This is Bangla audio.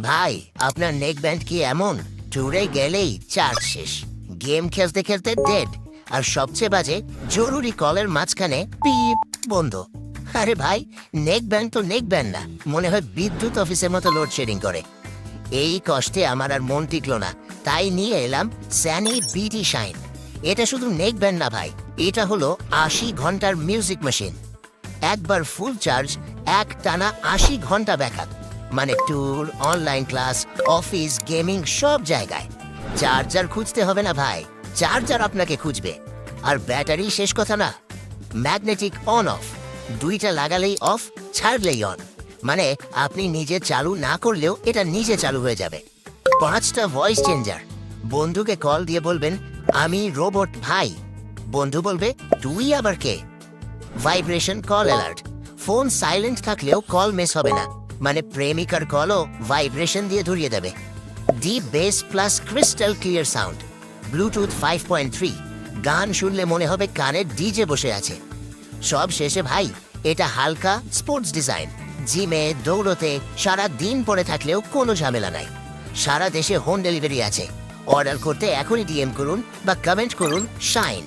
ভাই, আপনার নেক ব্যান্ড কি এমন? ট্যুরে গেলেই চার্জ শেষ, গেম খেলতে খেলতে ডেড, আর সবচেয়ে বাজে জরুরি কলের মাঝখানে পিপ বন্ধ। আরে ভাই, নেক ব্যান্ড তো নেক ব্যান্ড না, মনে হয় বিদ্যুৎ অফিসের মতো লোডশেডিং করে। এই কষ্টে আমার আর মন টিকলো না, তাই নিয়ে এলাম স্যানি বিটি শাইন। এটা শুধু নেক ব্যান্ড না ভাই, এটা হলো 80 ঘন্টার মিউজিক মেশিন। একবার ফুল চার্জ, এক টানা 80 ঘন্টা ব্যাকআপ, মানে tour, online class, office, gaming সব জায়গায়। চার্জার খুঁজতে হবে না ভাই, চার্জার আপনাকে খুঁজবে। আর ব্যাটারি শেষ কথা না, ম্যাগনেটিক অন অফ, দুইটা লাগালেই অফ, ছাড়লেই অন। মানে আপনি নিজে চালু না করলেও এটা নিজে চালু হয়ে যাবে। 5টা ভয়েস চেঞ্জার, বন্ধুকে কল দিয়ে বলবেন আমি রোবট ভাই, বন্ধু বলবে তুই আবার কে। Vibration call alert, phone silent থাকলেও কল মিস হবে না, মানে প্রেমিকার কলও ভাইব্রেশন দিয়ে ধরিয়ে দেবে। Deep bass plus crystal clear sound, bluetooth 5.3, গান শুনলে মনে হবে কানে ডিজে বসে আছে। সব শেষে ভাই, এটা হালকা স্পোর্টস ডিজাইন, জিমে, দৌড়তে, সারা দিন পরে থাকলেও কোনো ঝামেলা নাই। সারা দেশে হোম ডেলিভারি আছে। অর্ডার করতে এখনই ডিএম করুন বা কমেন্ট করুন শাইন।